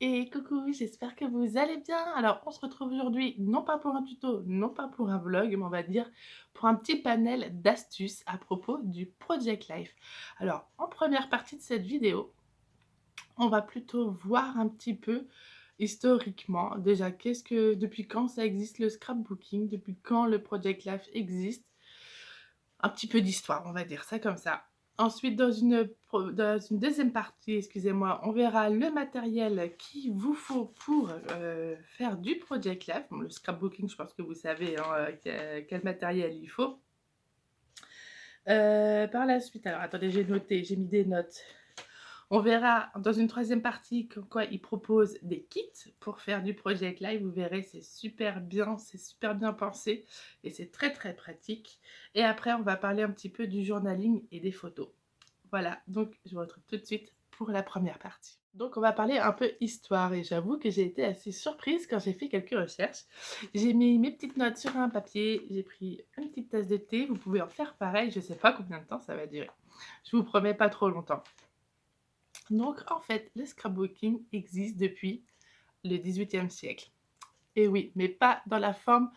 Et coucou, j'espère que vous allez bien. Alors, on se retrouve aujourd'hui, non pas pour un tuto, non pas pour un vlog, mais on va dire pour un petit panel d'astuces à propos du Project Life. Alors, en première partie de cette vidéo, on va plutôt voir un petit peu historiquement, déjà, depuis quand ça existe le scrapbooking, depuis quand le Project Life existe, un petit peu d'histoire, on va dire ça comme ça. Ensuite, dans une deuxième partie, excusez-moi, on verra le matériel qu'il vous faut pour faire du Project Life. Bon, le scrapbooking, je pense que vous savez hein, quel matériel il faut. Par la suite, alors attendez, j'ai noté, j'ai mis des notes. On verra dans une troisième partie comme quoi ils proposent des kits pour faire du Project Live. Vous verrez, c'est super bien pensé et c'est très très pratique. Et après, on va parler un petit peu du journaling et des photos. Voilà, donc je vous retrouve tout de suite pour la première partie. Donc on va parler un peu histoire et j'avoue que j'ai été assez surprise quand j'ai fait quelques recherches. J'ai mis mes petites notes sur un papier, j'ai pris une petite tasse de thé, vous pouvez en faire pareil, je sais pas combien de temps ça va durer. Je vous promets pas trop longtemps. Donc en fait, le scrapbooking existe depuis le XVIIIe siècle. Et oui, mais pas dans la forme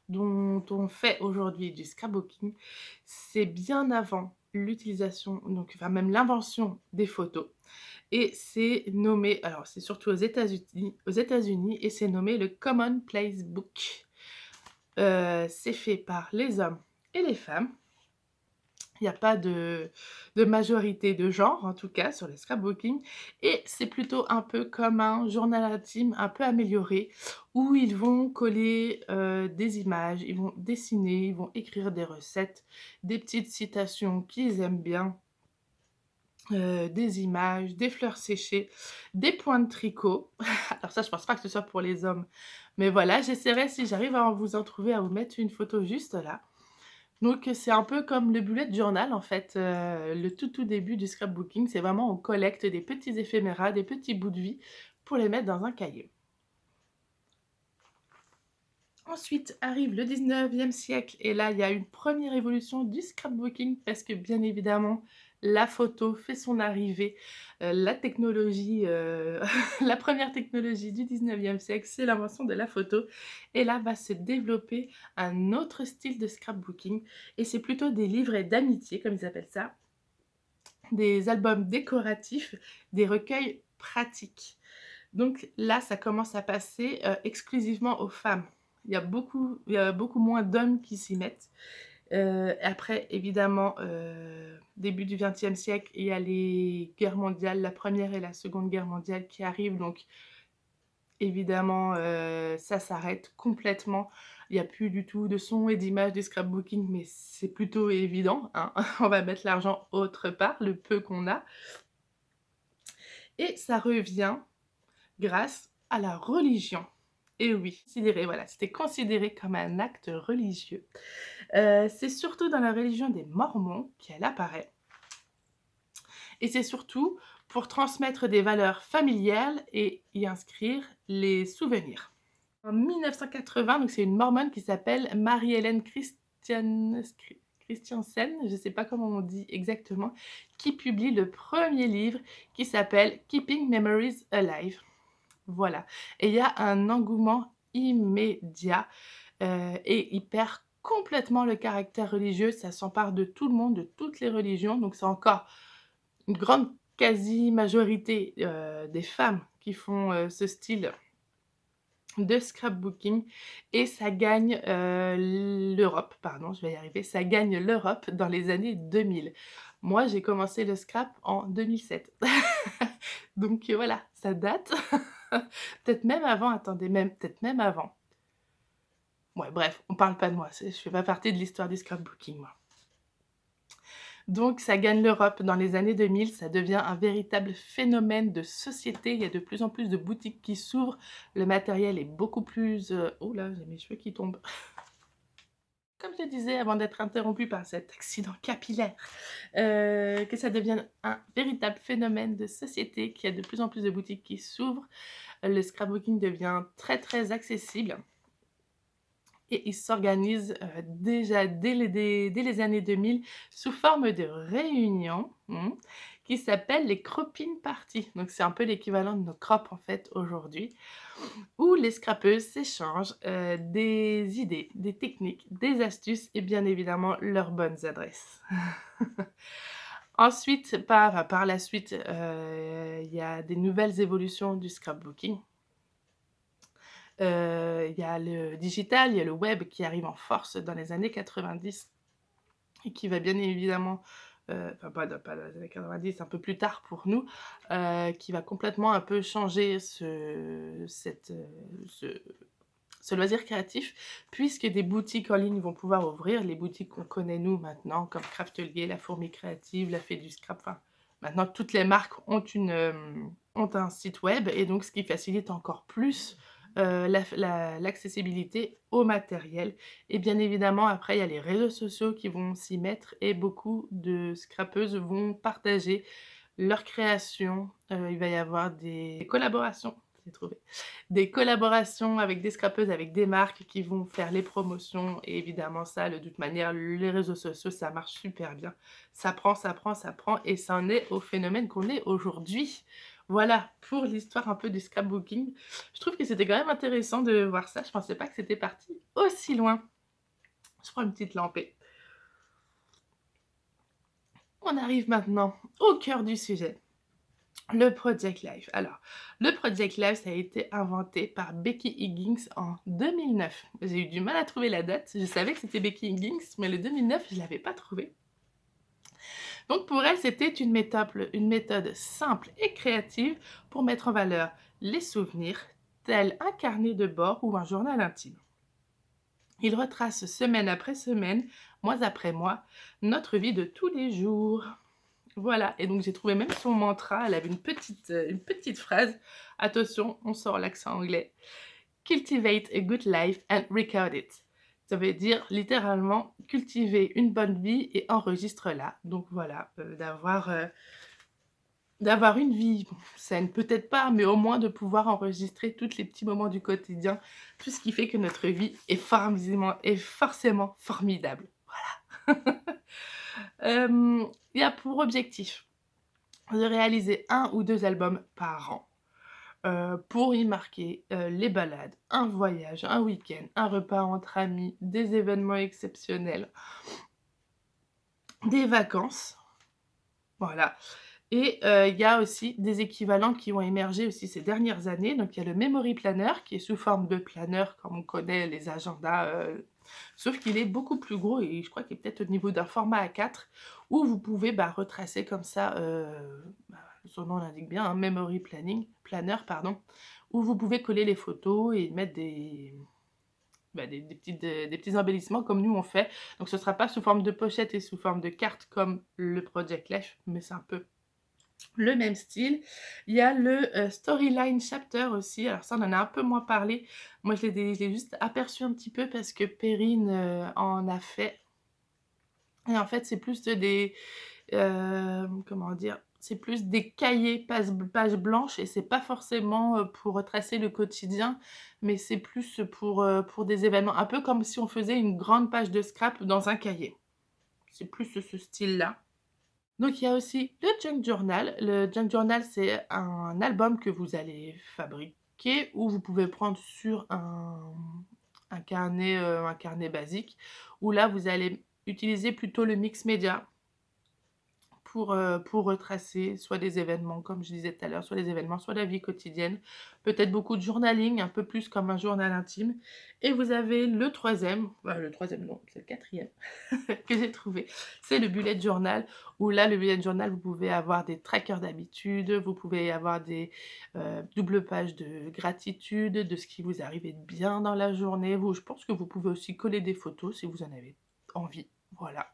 dont on fait aujourd'hui du scrapbooking. C'est bien avant l'utilisation, donc enfin même l'invention des photos. Et c'est nommé, alors c'est surtout aux États-Unis et c'est nommé le Commonplace Book. C'est fait par les hommes et les femmes. Il n'y a pas de majorité de genre, en tout cas, sur le scrapbooking. Et c'est plutôt un peu comme un journal intime un peu amélioré, où ils vont coller des images, ils vont dessiner, ils vont écrire des recettes, des petites citations qu'ils aiment bien, des images, des fleurs séchées, des points de tricot. Alors ça, je pense pas que ce soit pour les hommes, mais voilà, j'essaierai si j'arrive à vous en trouver, à vous mettre une photo juste là. Donc c'est un peu comme le bullet journal en fait, le tout début du scrapbooking, c'est vraiment on collecte des petits éphéméras, des petits bouts de vie pour les mettre dans un cahier. Ensuite arrive le 19e siècle et là il y a une première évolution du scrapbooking parce que bien évidemment la photo fait son arrivée. La technologie, la première technologie du 19e siècle, c'est l'invention de la photo et là va se développer un autre style de scrapbooking et c'est plutôt des livrets d'amitié comme ils appellent ça, des albums décoratifs, des recueils pratiques. Donc là, ça commence à passer exclusivement aux femmes. Il y a beaucoup moins d'hommes qui s'y mettent. Après, évidemment, début du XXe siècle, il y a les guerres mondiales, la première et la seconde guerre mondiale qui arrivent. Donc évidemment, ça s'arrête complètement. Il n'y a plus du tout de son et d'images du scrapbooking, mais c'est plutôt évident, hein. On va mettre l'argent autre part, le peu qu'on a. Et ça revient grâce à la religion. Et oui, c'était considéré comme un acte religieux. C'est surtout dans la religion des Mormons qu'elle apparaît. Et c'est surtout pour transmettre des valeurs familiales et y inscrire les souvenirs. En 1980, donc c'est une mormone qui s'appelle Mary-Hélène Christiansen, je ne sais pas comment on dit exactement, qui publie le premier livre qui s'appelle Keeping Memories Alive. Voilà. Et il y a un engouement immédiat et il perd complètement le caractère religieux. Ça s'empare de tout le monde, de toutes les religions. Donc c'est encore une grande quasi-majorité des femmes qui font ce style de scrapbooking et ça gagne l'Europe, pardon, je vais y arriver, ça gagne l'Europe dans les années 2000. Moi, j'ai commencé le scrap en 2007. Donc voilà, ça date. Peut-être même avant, attendez, peut-être même avant. Ouais, bref, on parle pas de moi, je fais pas partie de l'histoire du scrapbooking, moi. Donc ça gagne l'Europe dans les années 2000, ça devient un véritable phénomène de société. Il y a de plus en plus de boutiques qui s'ouvrent, le matériel est beaucoup plus... Oh là, j'ai mes cheveux qui tombent. Comme je disais avant d'être interrompue par cet accident capillaire, que ça devienne un véritable phénomène de société, qu'il y a de plus en plus de boutiques qui s'ouvrent. Le scrapbooking devient très très accessible. Et il s'organise déjà dès les années 2000 sous forme de réunions qui s'appelle les Cropping Parties. Donc c'est un peu l'équivalent de nos crops en fait aujourd'hui, où les scrappeuses s'échangent, des idées, des techniques, des astuces et bien évidemment leurs bonnes adresses. Ensuite, par la suite, il y a des nouvelles évolutions du scrapbooking. Il y a le digital, il y a le web qui arrive en force dans les années 90 et qui va bien évidemment, enfin pas dans les années 90, un peu plus tard pour nous, qui va complètement un peu changer ce loisir créatif, puisque des boutiques en ligne vont pouvoir ouvrir, les boutiques qu'on connaît nous maintenant, comme Craftelier, La Fourmi Créative, La Fée du Scrap, enfin, maintenant toutes les marques ont un site web et donc ce qui facilite encore plus, l'accessibilité au matériel et bien évidemment après il y a les réseaux sociaux qui vont s'y mettre et beaucoup de scrapeuses vont partager leurs créations, il va y avoir des collaborations, j'ai trouvé, des collaborations avec des scrapeuses, avec des marques qui vont faire les promotions et évidemment ça, de toute manière, les réseaux sociaux, ça marche super bien. Ça prend, ça prend, ça prend et ça en est au phénomène qu'on est aujourd'hui. Voilà pour l'histoire un peu du scrapbooking. Je trouve que c'était quand même intéressant de voir ça. Je pensais pas que c'était parti aussi loin. Je prends une petite lampée. On arrive maintenant au cœur du sujet. Le Project Life. Alors, le Project Life, ça a été inventé par Becky Higgins en 2009. J'ai eu du mal à trouver la date. Je savais que c'était Becky Higgins, mais le 2009, je ne l'avais pas trouvé. Donc, pour elle, c'était une méthode simple et créative pour mettre en valeur les souvenirs, tel un carnet de bord ou un journal intime. Il retrace semaine après semaine, mois après mois, notre vie de tous les jours. Voilà, et donc j'ai trouvé même son mantra, elle avait une petite phrase. Attention, on sort l'accent anglais. Cultivate a good life and record it. Ça veut dire littéralement cultiver une bonne vie et enregistre-la. Donc voilà, d'avoir une vie saine, peut-être pas, mais au moins de pouvoir enregistrer tous les petits moments du quotidien, tout ce qui fait que notre vie est forcément formidable. Voilà. Il y a pour objectif de réaliser 1 ou 2 albums par an, pour y marquer, les balades, un voyage, un week-end, un repas entre amis, des événements exceptionnels, des vacances, voilà. Et il y a aussi des équivalents qui ont émergé aussi ces dernières années. Donc il y a le Memory Planner qui est sous forme de planner comme on connaît les agendas, sauf qu'il est beaucoup plus gros et je crois qu'il est peut-être au niveau d'un format A4 où vous pouvez, retracer comme ça, son nom l'indique bien, hein, Memory Planner pardon, où vous pouvez coller les photos et mettre des petits embellissements comme nous on fait. Donc ce ne sera pas sous forme de pochette et sous forme de carte comme le Project Life, mais c'est un peu le même style. Il y a le Storyline Chapter aussi. Alors ça, on en a un peu moins parlé. Moi, je l'ai juste aperçu un petit peu parce que Perrine en a fait. Et en fait, c'est plus comment dire? C'est plus des cahiers pages blanches et c'est pas forcément, pour retracer le quotidien, mais c'est plus pour des événements. Un peu comme si on faisait une grande page de scrap dans un cahier. C'est plus ce style-là. Donc il y a aussi le junk journal. Le junk journal, c'est un album que vous allez fabriquer ou vous pouvez prendre sur un carnet basique où là, vous allez utiliser plutôt le mix média pour retracer soit des événements, comme je disais tout à l'heure, soit les événements, soit la vie quotidienne. Peut-être beaucoup de journaling, un peu plus comme un journal intime. Et vous avez le troisième non, c'est le quatrième que j'ai trouvé, c'est le bullet journal, où là, le bullet journal, vous pouvez avoir des trackers d'habitude, vous pouvez avoir des doubles pages de gratitude, de ce qui vous arrive de bien dans la journée. Je pense que vous pouvez aussi coller des photos si vous en avez envie. Voilà.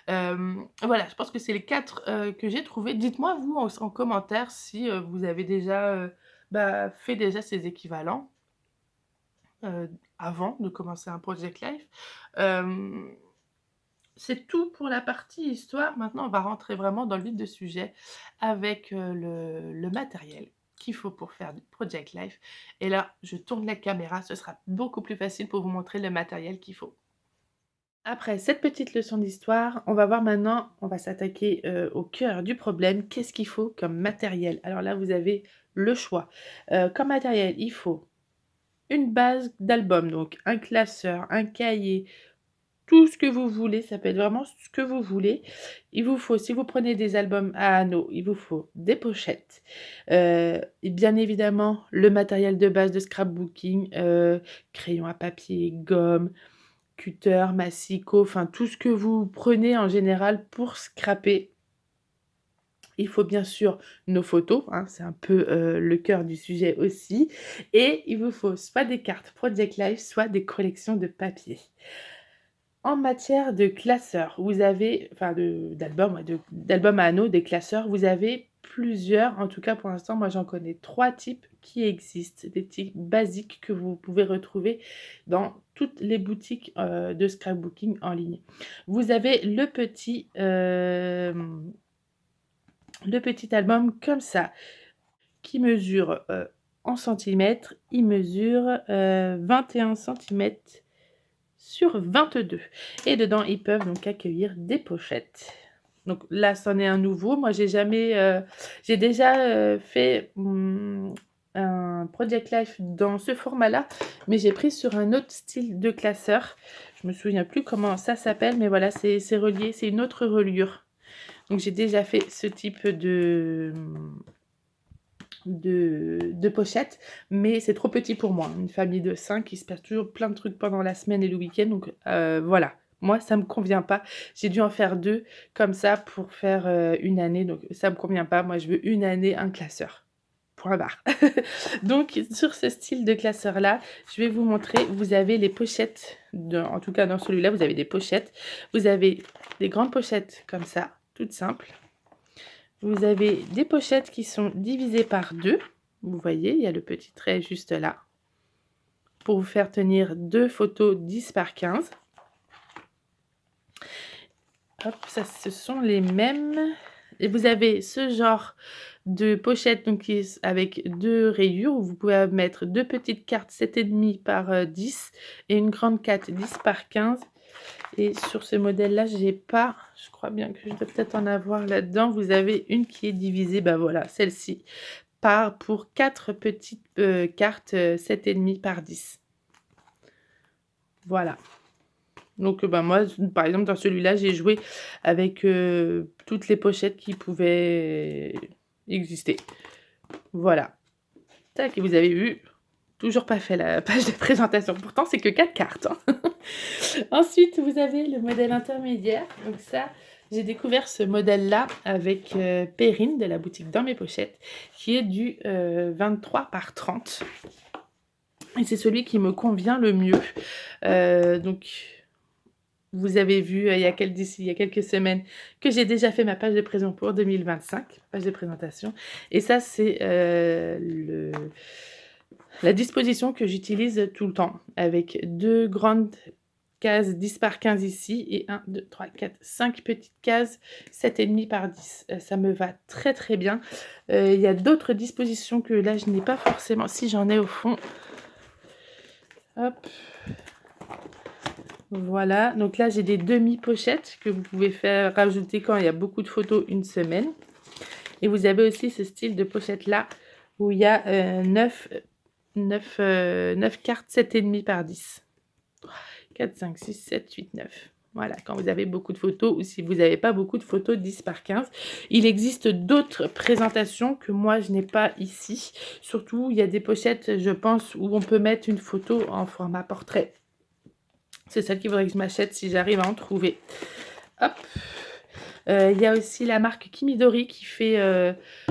Voilà, je pense que c'est les 4 que j'ai trouvés. Dites-moi vous en commentaire si, vous avez déjà, fait déjà ces équivalents, avant de commencer un Project Life. C'est tout pour la partie histoire. Maintenant, on va rentrer vraiment dans le vif du sujet avec, le matériel qu'il faut pour faire du Project Life et là, je tourne la caméra, ce sera beaucoup plus facile pour vous montrer le matériel qu'il faut. Après cette petite leçon d'histoire, on va voir maintenant, on va s'attaquer, au cœur du problème. Qu'est-ce qu'il faut comme matériel? Alors là, vous avez le choix. Comme matériel, il faut une base d'album, donc un classeur, un cahier, tout ce que vous voulez, ça peut être vraiment ce que vous voulez. Il vous faut, si vous prenez des albums à anneaux, il vous faut des pochettes, et bien évidemment le matériel de base de scrapbooking, crayon à papier, gomme, cutter, massicot, enfin tout ce que vous prenez en général pour scraper. Il faut bien sûr nos photos, hein, c'est un peu, le cœur du sujet aussi, et il vous faut soit des cartes Project Life, soit des collections de papier. En matière de classeurs, vous avez enfin d'albums, ouais, d'albums à anneaux, des classeurs, vous avez plusieurs, en tout cas pour l'instant, moi j'en connais 3 types qui existent, des types basiques que vous pouvez retrouver dans toutes les boutiques, de scrapbooking en ligne. Vous avez le petit album comme ça, qui mesure, en centimètres, il mesure, 21 centimètres sur 22 et dedans, ils peuvent donc accueillir des pochettes. Donc là, c'en est un nouveau. Moi, j'ai déjà, fait, un Project Life dans ce format-là, mais j'ai pris sur un autre style de classeur. Je me souviens plus comment ça s'appelle, mais voilà, c'est relié, c'est une autre reliure. Donc j'ai déjà fait ce type de pochette, mais c'est trop petit pour moi. Une famille de 5, il se passe toujours plein de trucs pendant la semaine et le week-end, donc voilà. Moi, ça me convient pas. J'ai dû en faire 2 comme ça pour faire, 1 année, donc ça me convient pas. Moi, je veux 1 année, un classeur. Point barre. Donc sur ce style de classeur-là, je vais vous montrer, vous avez les pochettes, en tout cas dans celui-là, vous avez des pochettes. Vous avez des grandes pochettes comme ça, toutes simples. Vous avez des pochettes qui sont divisées par 2. Vous voyez, il y a le petit trait juste là. Pour vous faire tenir 2 photos 10 par 15. Hop, ça, ce sont les mêmes. Et vous avez ce genre de pochette donc avec 2 rayures où vous pouvez mettre 2 petites cartes 7,5 par 10 et une grande carte 10 par 15. Et sur ce modèle-là, j'ai pas, je crois bien que je dois peut-être en avoir là-dedans. Vous avez une qui est divisée, bah voilà, celle-ci, pour 4 petites cartes 7,5 par 10. Voilà. Donc bah, moi, par exemple, dans celui-là, j'ai joué avec toutes les pochettes qui pouvaient exister. Voilà. Tac, et vous avez vu, toujours pas fait la page de présentation. Pourtant, c'est que 4 cartes. Hein. Ensuite, vous avez le modèle intermédiaire. Donc ça, j'ai découvert ce modèle-là avec Perrine de la boutique Dans mes pochettes, qui est du 23 par 30. Et c'est celui qui me convient le mieux. Donc, vous avez vu il y a quelques semaines que j'ai déjà fait ma page de présent pour 2025, page de présentation. Et ça, c'est la disposition que j'utilise tout le temps, avec 2 grandes cases 10 par 15 ici et 1, 2, 3, 4, 5 petites cases 7,5 par 10. Ça me va très très bien. Il y a d'autres dispositions que là je n'ai pas forcément. Si, j'en ai au fond. Hop. Voilà. Donc là j'ai des demi-pochettes que vous pouvez faire rajouter quand il y a beaucoup de photos une semaine. Et vous avez aussi ce style de pochette là où il y a 9 cartes 7,5 par 10. 4, 5, 6, 7, 8, 9. Voilà, quand vous avez beaucoup de photos ou si vous n'avez pas beaucoup de photos 10 par 15. Il existe d'autres présentations que moi je n'ai pas ici. Surtout, il y a des pochettes, je pense, où on peut mettre une photo en format portrait. C'est celle qu'il faudrait que je m'achète si j'arrive à en trouver. Hop. Il y a aussi la marque Kimidori qui fait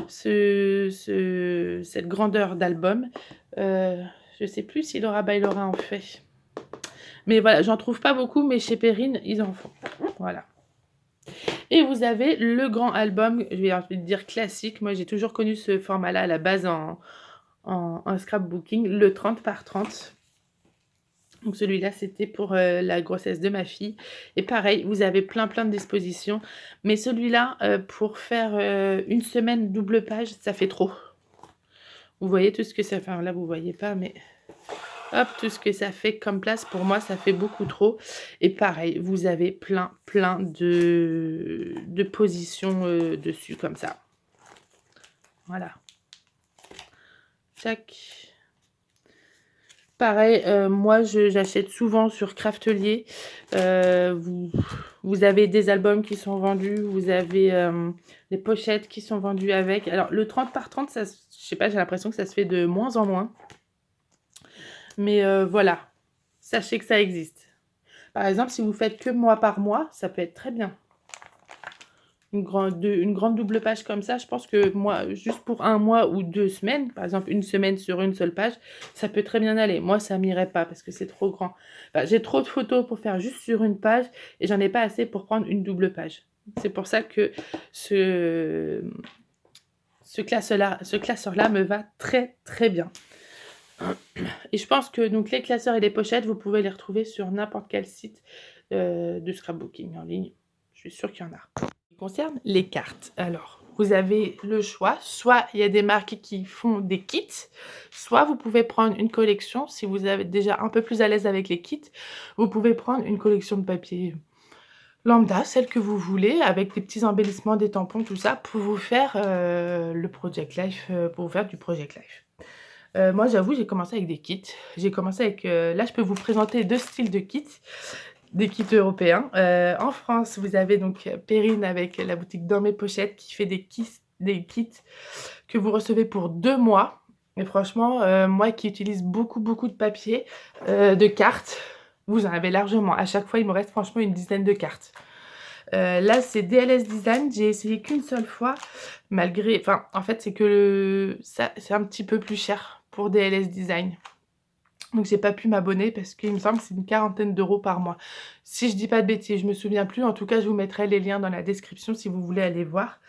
cette grandeur d'album. Je ne sais plus si Laura Bailora en fait. Mais voilà, j'en trouve pas beaucoup, mais chez Perrine, ils en font. Voilà. Et vous avez le grand album, je vais envie de dire classique. Moi, j'ai toujours connu ce format-là à la base en scrapbooking, le 30 par 30. Donc celui-là, c'était pour la grossesse de ma fille. Et pareil, vous avez plein de dispositions. Mais celui-là, pour faire une semaine double page, ça fait trop. Vous voyez tout ce que ça fait. Enfin, là, vous voyez pas, mais... Hop, tout ce que ça fait comme place, pour moi, ça fait beaucoup trop. Et pareil, vous avez plein de positions dessus, comme ça. Voilà. Tac. Pareil, moi, j'achète souvent sur Craftelier. Vous avez des albums qui sont vendus, vous avez des pochettes qui sont vendues avec. Alors, le 30 par 30, ça, je sais pas, j'ai l'impression que ça se fait de moins en moins. Mais voilà, sachez que ça existe. Par exemple, si vous faites que mois par mois, ça peut être très bien. Une grande double page comme ça, je pense que moi, juste pour un mois ou 2 semaines, par exemple une semaine sur une seule page, ça peut très bien aller. Moi, ça m'irait pas parce que c'est trop grand. Enfin, j'ai trop de photos pour faire juste sur une page et j'en ai pas assez pour prendre une double page. C'est pour ça que ce classeur-là me va très bien. Et je pense que donc les classeurs et les pochettes, vous pouvez les retrouver sur n'importe quel site de scrapbooking en ligne. Je suis sûre qu'il y en a. Ce qui concerne les cartes, alors vous avez le choix, soit il y a des marques qui font des kits, soit vous pouvez prendre une collection, si vous êtes déjà un peu plus à l'aise avec les kits, vous pouvez prendre une collection de papier lambda, celle que vous voulez, avec des petits embellissements, des tampons, tout ça, pour vous faire le Project Life, pour vous faire du Project Life. Moi, j'avoue, j'ai commencé avec des kits. J'ai commencé avec... là, je peux vous présenter 2 styles de kits, des kits européens. En France, vous avez donc Perrine avec la boutique Dans mes pochettes qui fait des kits que vous recevez pour 2 mois. Et franchement, moi qui utilise beaucoup de papier, de cartes, vous en avez largement. À chaque fois, il me reste franchement une dizaine de cartes. Là, c'est DLS Design. J'ai essayé qu'une seule fois, malgré... Enfin, en fait, c'est que c'est un petit peu plus cher pour DLS Design. Donc, j'ai pas pu m'abonner parce qu'il me semble que c'est une quarantaine d'euros par mois. Si je dis pas de bêtises, je me souviens plus. En tout cas, je vous mettrai les liens dans la description si vous voulez aller voir.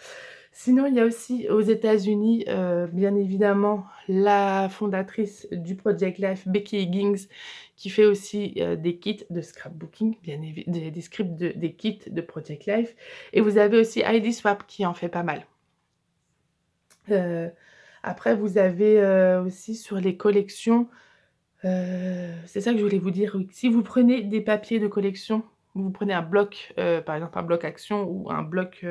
Sinon, il y a aussi aux États-Unis, bien évidemment, la fondatrice du Project Life, Becky Higgins, qui fait aussi des kits de scrapbooking, bien évidemment, des kits de Project Life. Et vous avez aussi Heidi Swap qui en fait pas mal. Après, vous avez aussi sur les collections, c'est ça que je voulais vous dire, oui. Si vous prenez des papiers de collection, vous prenez un bloc, par exemple un bloc Action ou un bloc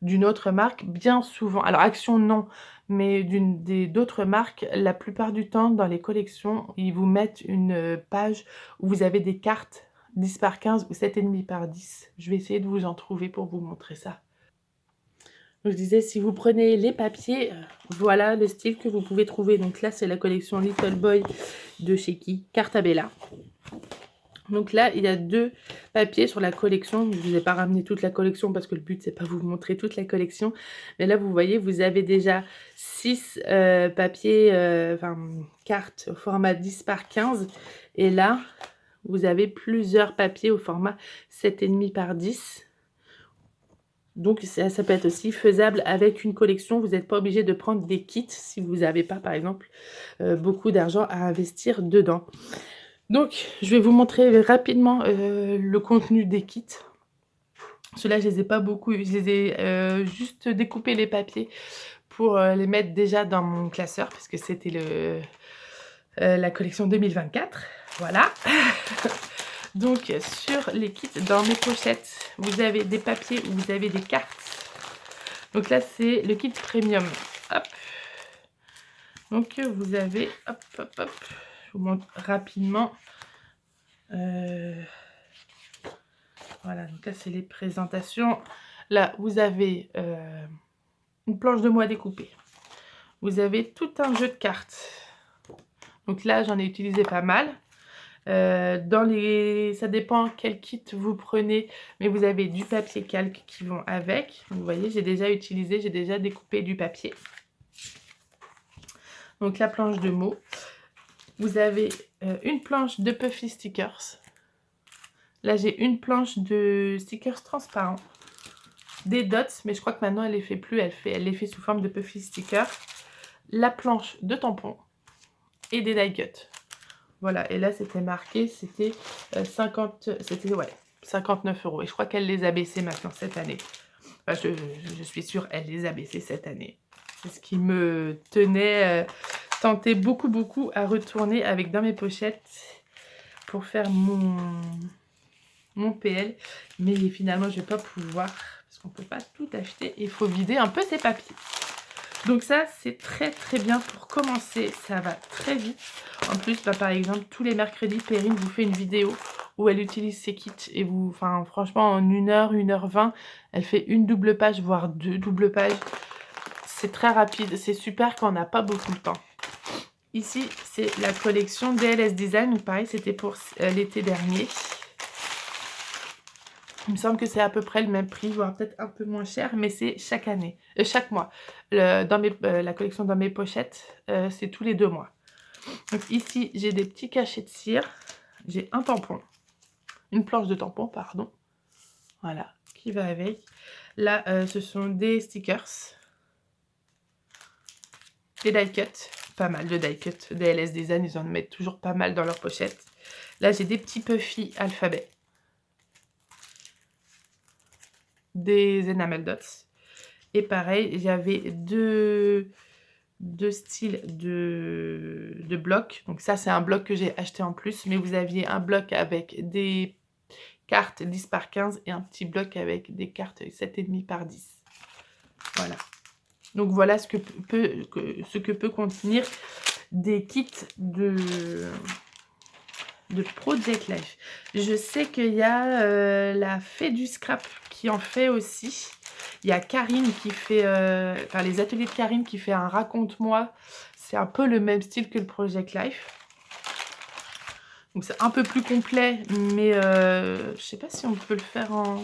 d'une autre marque, bien souvent, alors Action non, mais d'autres marques, la plupart du temps dans les collections, ils vous mettent une page où vous avez des cartes 10 par 15 ou 7,5 par 10. Je vais essayer de vous en trouver pour vous montrer ça. Donc, je disais, si vous prenez les papiers, voilà le style que vous pouvez trouver. Donc là, c'est la collection Little Boy de chez qui? Cartabella. Donc là, il y a 2 papiers sur la collection. Je ne vous ai pas ramené toute la collection parce que le but, c'est pas vous montrer toute la collection. Mais là, vous voyez, vous avez déjà 6 papiers, cartes au format 10 par 15. Et là, vous avez plusieurs papiers au format 7,5 par 10. Donc ça peut être aussi faisable avec une collection. Vous n'êtes pas obligé de prendre des kits si vous n'avez pas, par exemple, beaucoup d'argent à investir dedans. Donc, je vais vous montrer rapidement le contenu des kits. Ceux-là, je ne les ai pas beaucoup, je les ai juste découpé les papiers pour les mettre déjà dans mon classeur parce que c'était la collection 2024. Voilà. Donc, sur les kits, dans mes pochettes, vous avez des papiers ou vous avez des cartes. Donc là, c'est le kit premium. Hop. Donc, vous avez... Hop. Je vous montre rapidement. Voilà, donc là, c'est les présentations. Là, vous avez une planche de bois découpée. Vous avez tout un jeu de cartes. Donc là, j'en ai utilisé pas mal. Ça dépend quel kit vous prenez, mais vous avez du papier calque qui vont avec. Donc, vous voyez, j'ai déjà découpé du papier. Donc la planche de mots. Vous avez une planche de puffy stickers. Là, j'ai une planche de stickers transparents. Des dots, mais je crois que maintenant, elle les fait plus. Elle les fait sous forme de puffy stickers. La planche de tampons et des die cuts. Voilà, et là c'était marqué, c'était 59 euros. Et je crois qu'elle les a baissés maintenant cette année. Enfin, je suis sûre, elle les a baissés cette année. C'est ce qui me tenait tenté beaucoup à retourner avec dans mes pochettes pour faire mon PL. Mais finalement, je vais pas pouvoir parce qu'on peut pas tout acheter. Il faut vider un peu ses papiers. Donc ça, c'est très bien pour commencer. Ça va très vite. En plus, par exemple, tous les mercredis, Perrine vous fait une vidéo où elle utilise ses kits. Et vous, enfin, franchement, en 1h, 1h20, elle fait une double page, voire 2 doubles pages. C'est très rapide. C'est super quand on n'a pas beaucoup de temps. Ici, c'est la collection DLS Design. Donc pareil, c'était pour l'été dernier. Il me semble que c'est à peu près le même prix, voire peut-être un peu moins cher, mais c'est chaque année, chaque mois. La collection dans mes pochettes, c'est tous les 2 mois. Donc ici, j'ai des petits cachets de cire, j'ai un tampon, une planche de tampon, pardon, voilà, qui va avec. Là, ce sont des stickers, des die cuts, pas mal de die cuts, des LS Design, ils en mettent toujours pas mal dans leurs pochettes. Là, j'ai des petits puffy alphabet. Des enamel dots. Et pareil, j'avais deux styles de blocs. Donc ça, c'est un bloc que j'ai acheté en plus. Mais vous aviez un bloc avec des cartes 10 par 15 et un petit bloc avec des cartes 7,5 par 10. Voilà. Donc voilà ce que peut contenir des kits de Project Life. Je sais qu'il y a la fée du scrap qui en fait aussi. Il y a Karine qui fait, enfin les ateliers de Karine qui fait un raconte-moi. C'est un peu le même style que le Project Life. Donc c'est un peu plus complet, mais je sais pas si on peut le faire en...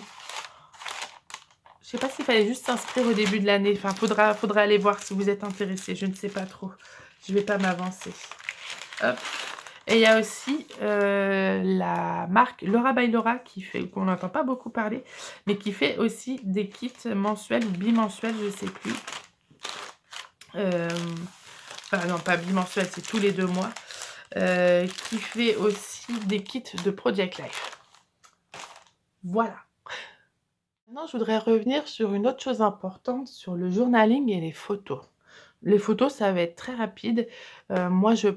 Je sais pas s'il fallait juste s'inscrire au début de l'année. Enfin, faudra aller voir si vous êtes intéressé. Je ne sais pas trop. Je vais pas m'avancer. Hop. Et il y a aussi la marque Laura by Laura qui fait, qu'on n'entend pas beaucoup parler, mais qui fait aussi des kits mensuels ou bimensuels, je ne sais plus. Enfin non, pas bimensuels, c'est tous les 2 mois. Qui fait aussi des kits de Project Life. Voilà. Maintenant, je voudrais revenir sur une autre chose importante, sur le journaling et les photos. Les photos, ça va être très rapide. Moi, j'ai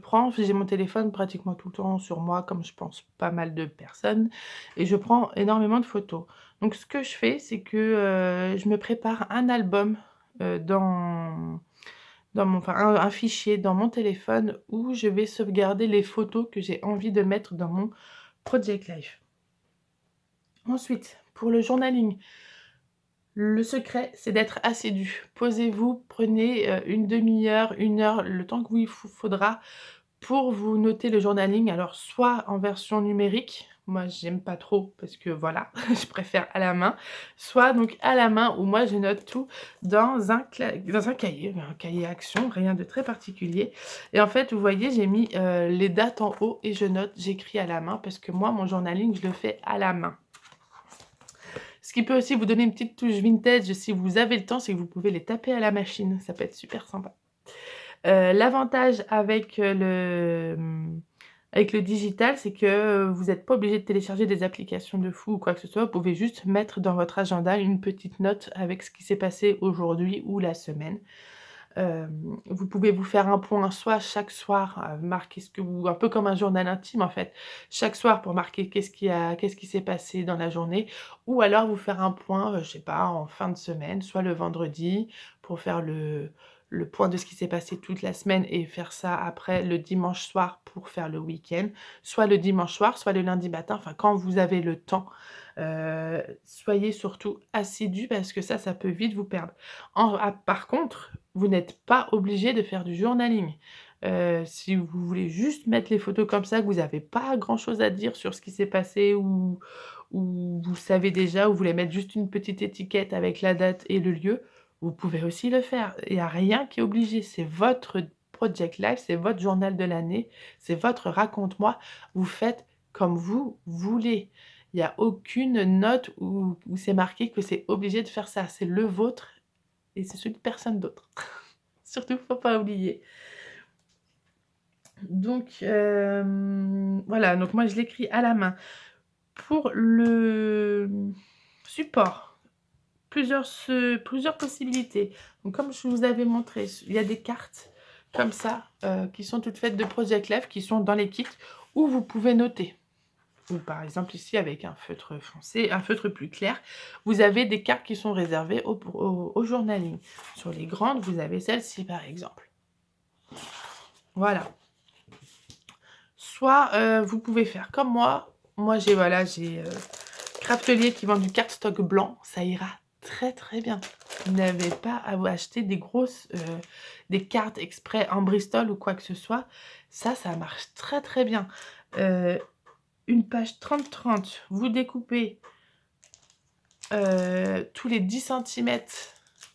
mon téléphone pratiquement tout le temps sur moi, comme je pense pas mal de personnes, et je prends énormément de photos. Donc ce que je fais, c'est que, je me prépare un album, enfin un fichier dans mon téléphone où je vais sauvegarder les photos que j'ai envie de mettre dans mon Project Life. Ensuite, pour le journaling, le secret, c'est d'être assidu. Posez-vous, prenez une demi-heure, 1 heure, le temps que vous il faudra pour vous noter le journaling. Alors, soit en version numérique, moi j'aime pas trop parce que voilà, je préfère à la main, soit donc à la main où moi je note tout dans un cahier action, rien de très particulier. Et en fait, vous voyez, j'ai mis les dates en haut et je note, j'écris à la main parce que moi, mon journaling, je le fais à la main. Ce qui peut aussi vous donner une petite touche vintage si vous avez le temps, c'est que vous pouvez les taper à la machine. Ça peut être super sympa. L'avantage avec le digital, c'est que vous n'êtes pas obligé de télécharger des applications de fou ou quoi que ce soit. Vous pouvez juste mettre dans votre agenda une petite note avec ce qui s'est passé aujourd'hui ou la semaine. Vous pouvez vous faire un point soit chaque soir, marquer un peu comme un journal intime en fait, chaque soir pour marquer qu'est-ce qui s'est passé dans la journée, ou alors vous faire un point, je sais pas, en fin de semaine, soit le vendredi pour faire le point de ce qui s'est passé toute la semaine et faire ça après le dimanche soir pour faire le week-end, soit le dimanche soir, soit le lundi matin, enfin quand vous avez le temps. Soyez surtout assidus parce que ça peut vite vous perdre. Par contre, vous n'êtes pas obligé de faire du journaling. Si vous voulez juste mettre les photos comme ça, que vous n'avez pas grand-chose à dire sur ce qui s'est passé ou vous savez déjà, ou vous voulez mettre juste une petite étiquette avec la date et le lieu, vous pouvez aussi le faire. Il n'y a rien qui est obligé. C'est votre Project Life, c'est votre journal de l'année, c'est votre raconte-moi. Vous faites comme vous voulez. Il n'y a aucune note où c'est marqué que c'est obligé de faire ça. C'est le vôtre et c'est celui de personne d'autre. Surtout, faut pas oublier. Donc, voilà. Donc, moi, je l'écris à la main. Pour le support, plusieurs possibilités. Donc, comme je vous avais montré, il y a des cartes comme ça, qui sont toutes faites de Project Life, qui sont dans les kits où vous pouvez noter. Ou par exemple ici avec un feutre foncé, un feutre plus clair, vous avez des cartes qui sont réservées au journaling. Sur les grandes, vous avez celle-ci par exemple. Voilà. Soit vous pouvez faire comme moi. Moi j'ai Craftelier qui vend du cardstock blanc, ça ira très très bien. Vous n'avez pas à vous acheter des grosses des cartes exprès en Bristol ou quoi que ce soit. Ça marche très très bien. Une page 30-30, vous découpez tous les 10 cm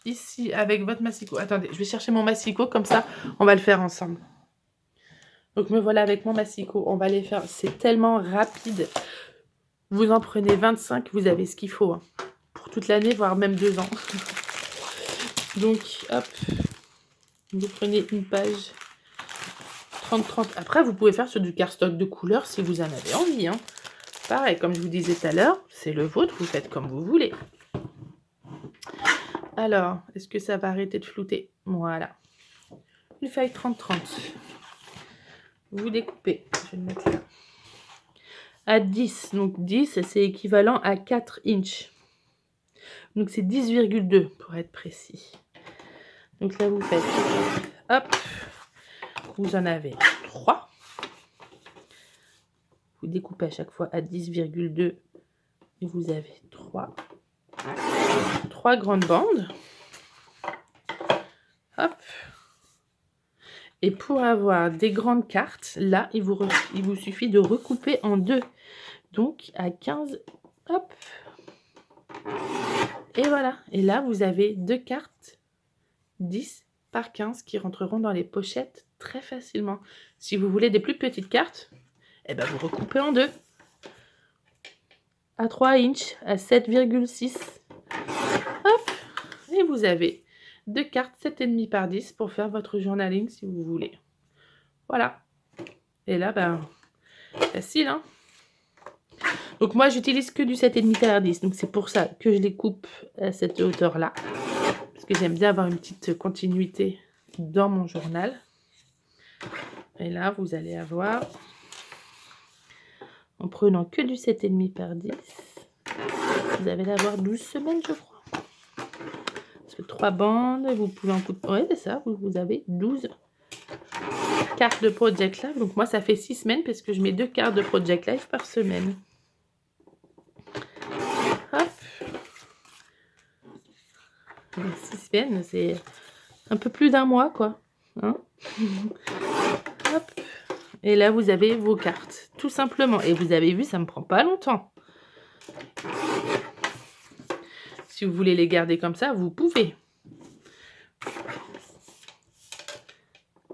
ici avec votre massicot. Attendez, je vais chercher mon massicot, comme ça on va le faire ensemble. Donc me voilà avec mon massicot, on va les faire, c'est tellement rapide. Vous en prenez 25, vous avez ce qu'il faut hein, pour toute l'année, voire même 2 ans. Donc hop, vous prenez une page 30-30. Après vous pouvez faire sur du cardstock de couleur si vous en avez envie hein. Pareil, comme je vous disais tout à l'heure, c'est le vôtre, vous faites comme vous voulez. Alors, est-ce que ça va arrêter de flouter? Voilà. Une feuille 30-30. Vous découpez, je vais le mettre là. À 10, donc 10, c'est équivalent à 4 inches. Donc c'est 10,2 pour être précis. Donc là, vous faites, hop, vous en avez 3. Vous découpez à chaque fois à 10,2 et vous avez 3 grandes bandes. Hop. Et pour avoir des grandes cartes, là, il vous suffit de recouper en 2. Donc, à 15, hop. Et voilà. Et là, vous avez 2 cartes 10 par 15 qui rentreront dans les pochettes très facilement. Si vous voulez des plus petites cartes, eh ben, vous recoupez en 2. À 3 inches, à 7,6. Hop. Et vous avez 2 cartes 7,5 par 10 pour faire votre journaling si vous voulez. Voilà. Et là, ben, facile, hein. Donc moi, j'utilise que du 7,5 par 10. Donc c'est pour ça que je les coupe à cette hauteur-là. Parce que j'aime bien avoir une petite continuité dans mon journal. Et là, vous allez avoir, en prenant que du 7,5 par 10, vous allez avoir 12 semaines, je crois. Parce que 3 bandes, vous pouvez en couper. Ouais, c'est ça, vous avez 12 cartes de Project Life. Donc moi, ça fait 6 semaines parce que je mets 2 cartes de Project Life par semaine. Hop. 6 semaines, c'est un peu plus d'un mois, quoi. Hein. Hop. Et là, vous avez vos cartes, tout simplement. Et vous avez vu, ça ne me prend pas longtemps. Si vous voulez les garder comme ça, vous pouvez.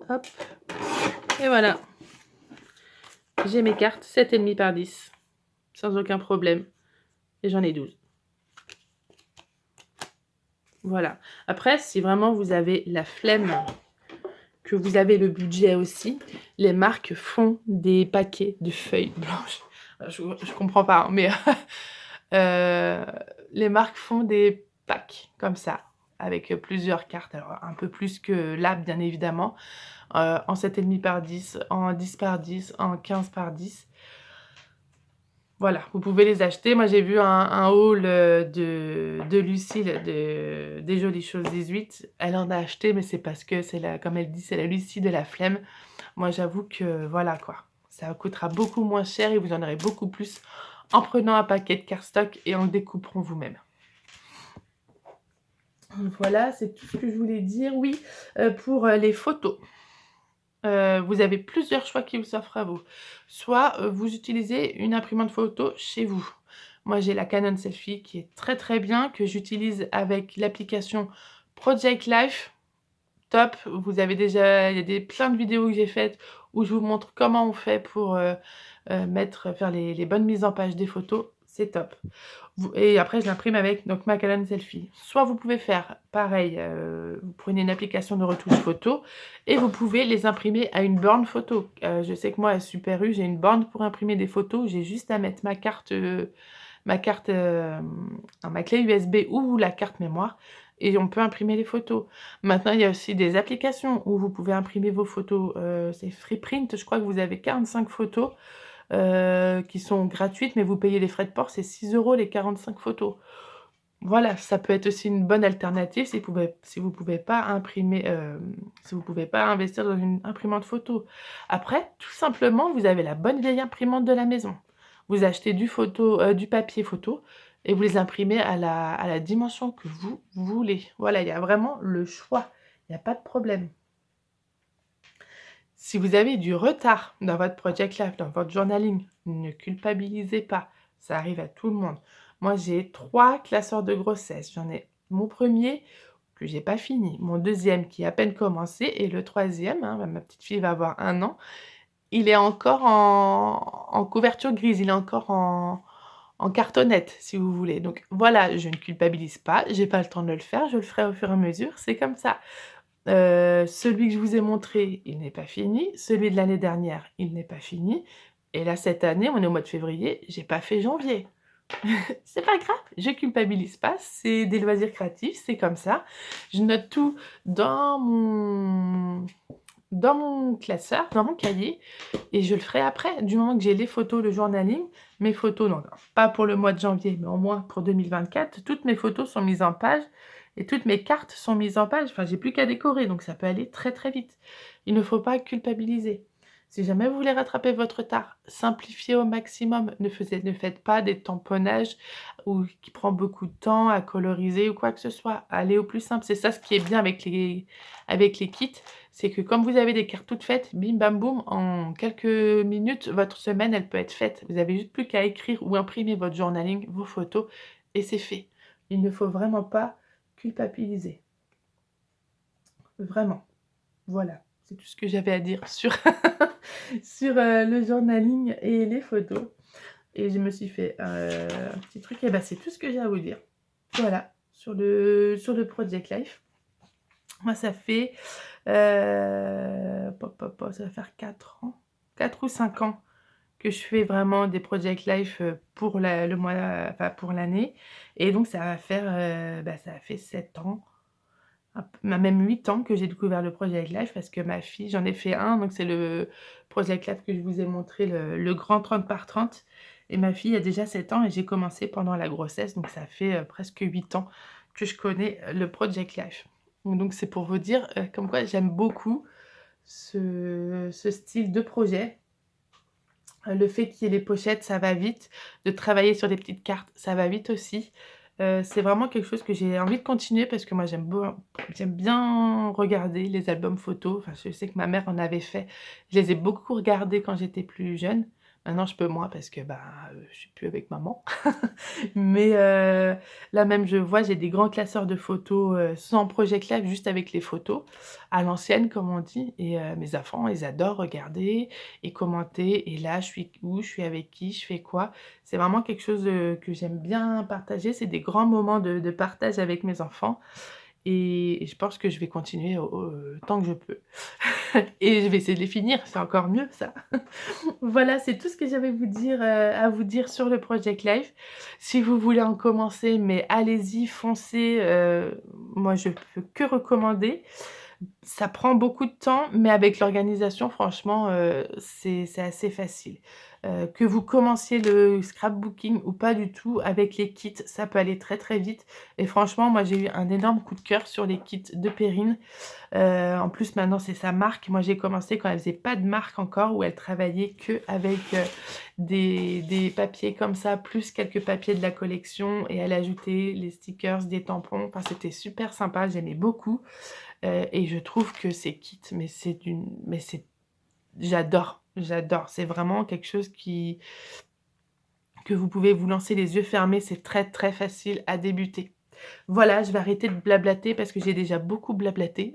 Hop. Et voilà. J'ai mes cartes 7,5 par 10. Sans aucun problème. Et j'en ai 12. Voilà. Après, si vraiment vous avez la flemme, que vous avez le budget aussi, les marques font des paquets de feuilles blanches. Je comprends pas, hein, mais les marques font des packs comme ça, avec plusieurs cartes. Alors, un peu plus que là, bien évidemment. En 7,5 par 10, en 10 par 10, en 15 par 10. Voilà, vous pouvez les acheter. Moi, j'ai vu un haul de Lucille des Jolies Choses 18. Elle en a acheté, mais c'est parce que c'est comme elle dit, c'est la Lucie de la flemme. Moi, j'avoue que voilà quoi. Ça coûtera beaucoup moins cher et vous en aurez beaucoup plus en prenant un paquet de cardstock et en le découperont vous-même. Voilà, c'est tout ce que je voulais dire. Oui, pour les photos. Vous avez plusieurs choix qui vous s'offrent à vous. Soit vous utilisez une imprimante photo chez vous. Moi, j'ai la Canon Selphy qui est très très bien, que j'utilise avec l'application Project Life. Top, vous avez déjà, il y a plein de vidéos que j'ai faites où je vous montre comment on fait pour faire les bonnes mises en page des photos. C'est top. Et après, je l'imprime avec donc, ma Canon Selphy. Soit vous pouvez faire pareil, vous prenez une application de retouche photo et vous pouvez les imprimer à une borne photo. Je sais que moi, à Super U, j'ai une borne pour imprimer des photos. J'ai juste à mettre ma carte, ma clé USB ou la carte mémoire. et on peut imprimer les photos. Maintenant, il y a aussi des applications où vous pouvez imprimer vos photos, c'est Freeprint, je crois que vous avez 45 photos, qui sont gratuites, mais vous payez les frais de port, c'est 6 € les 45 photos. Voilà, ça peut être aussi une bonne alternative si vous pouvez pas imprimer, si vous pouvez pas investir dans une imprimante photo. Après, tout simplement, vous avez la bonne vieille imprimante de la maison. Vous achetez du papier photo et vous les imprimez à la dimension que vous voulez. Voilà, il y a vraiment le choix, il y a pas de problème. Si vous avez du retard dans votre project life, dans votre journaling, ne culpabilisez pas, ça arrive à tout le monde. Moi, j'ai 3 classeurs de grossesse. J'en ai mon premier que j'ai pas fini, mon deuxième qui a à peine commencé et le troisième, hein, ma petite fille va avoir 1 an, il est encore en couverture grise, il est encore en cartonnette, si vous voulez. Donc voilà, je ne culpabilise pas, j'ai pas le temps de le faire, je le ferai au fur et à mesure, c'est comme ça. Celui que je vous ai montré, il n'est pas fini. Celui de l'année dernière, il n'est pas fini. Et là, cette année, on est au mois de février, j'ai pas fait janvier. C'est pas grave, je culpabilise pas, c'est des loisirs créatifs, c'est comme ça. Je note tout dans mon classeur, dans mon cahier et je le ferai après. Du moment que j'ai les photos, le journaling, mes photos, non, pas pour le mois de janvier, mais au moins pour 2024, toutes mes photos sont mises en page et toutes mes cartes sont mises en page. Enfin, j'ai plus qu'à décorer, donc ça peut aller très, très vite. Il ne faut pas culpabiliser. Si jamais vous voulez rattraper votre retard, simplifiez au maximum. Ne faites pas des tamponnages ou qui prend beaucoup de temps à coloriser ou quoi que ce soit. Allez au plus simple. C'est ça ce qui est bien avec les kits, c'est que comme vous avez des cartes toutes faites, bim bam boum, en quelques minutes, votre semaine, elle peut être faite. Vous avez juste plus qu'à écrire ou imprimer votre journaling, vos photos et c'est fait. Il ne faut vraiment pas culpabiliser. Vraiment. Voilà, c'est tout ce que j'avais à dire sur sur, le journaling et les photos et je me suis fait, un petit truc et bah, c'est tout ce que j'ai à vous dire. Voilà, sur le project life. Moi, ça fait, ça va faire 4 ans, 4 ou 5 ans que je fais vraiment des project life, pour le mois, enfin pour l'année et donc ça va faire, ça fait 7 ans, même 8 ans que j'ai découvert le project life parce que ma fille j'en ai fait un, donc c'est le project life que je vous ai montré, le grand 30 par 30 et ma fille a déjà 7 ans et j'ai commencé pendant la grossesse, donc ça fait, presque 8 ans que je connais le project life. Donc c'est pour vous dire, comme quoi j'aime beaucoup ce style de projet. Le fait qu'il y ait les pochettes, ça va vite. De travailler sur des petites cartes, ça va vite aussi. C'est vraiment quelque chose que j'ai envie de continuer parce que moi j'aime bien regarder les albums photos. Enfin, je sais que ma mère en avait fait. Je les ai beaucoup regardés quand j'étais plus jeune. Maintenant je peux moins parce que, je suis plus avec maman. Mais là même je vois, j'ai des grands classeurs de photos, sans Project Live, juste avec les photos, à l'ancienne comme on dit et mes enfants, ils adorent regarder et commenter et là je suis où, je suis avec qui, je fais quoi. C'est vraiment quelque chose, que j'aime bien partager, c'est des grands moments de partage avec mes enfants et je pense que je vais continuer au tant que je peux et je vais essayer de les finir, c'est encore mieux ça. Voilà, c'est tout ce que j'avais à vous dire sur le Project Life. Si vous voulez en commencer, mais allez-y, foncez, moi je peux que recommander. Ça prend beaucoup de temps, mais avec l'organisation, franchement, c'est assez facile. Que vous commenciez le scrapbooking ou pas du tout, avec les kits, ça peut aller très, très vite et franchement, moi j'ai eu un énorme coup de cœur sur les kits de Perrine. En plus, maintenant, c'est sa marque. Moi, j'ai commencé quand elle faisait pas de marque encore, où elle travaillait qu'avec, des papiers comme ça, plus quelques papiers de la collection et elle ajoutait les stickers, des tampons. Enfin, c'était super sympa, j'aimais beaucoup, et je trouve que ces kits, mais c'est j'adore, j'adore. C'est vraiment quelque chose que vous pouvez vous lancer les yeux fermés, c'est très, très facile à débuter. Voilà, je vais arrêter de blablater parce que j'ai déjà beaucoup blablaté.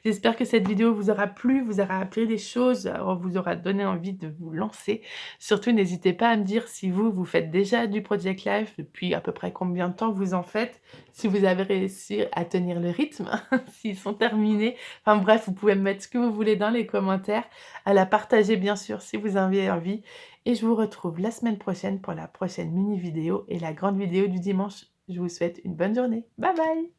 J'espère que cette vidéo vous aura plu, vous aura appris des choses, vous aura donné envie de vous lancer. Surtout, n'hésitez pas à me dire si vous faites déjà du Project Life, depuis à peu près combien de temps vous en faites, si vous avez réussi à tenir le rythme, s'ils sont terminés. Enfin bref, vous pouvez me mettre ce que vous voulez dans les commentaires, à la partager bien sûr si vous en avez envie. Et je vous retrouve la semaine prochaine pour la prochaine mini vidéo et la grande vidéo du dimanche. Je vous souhaite une bonne journée. Bye bye!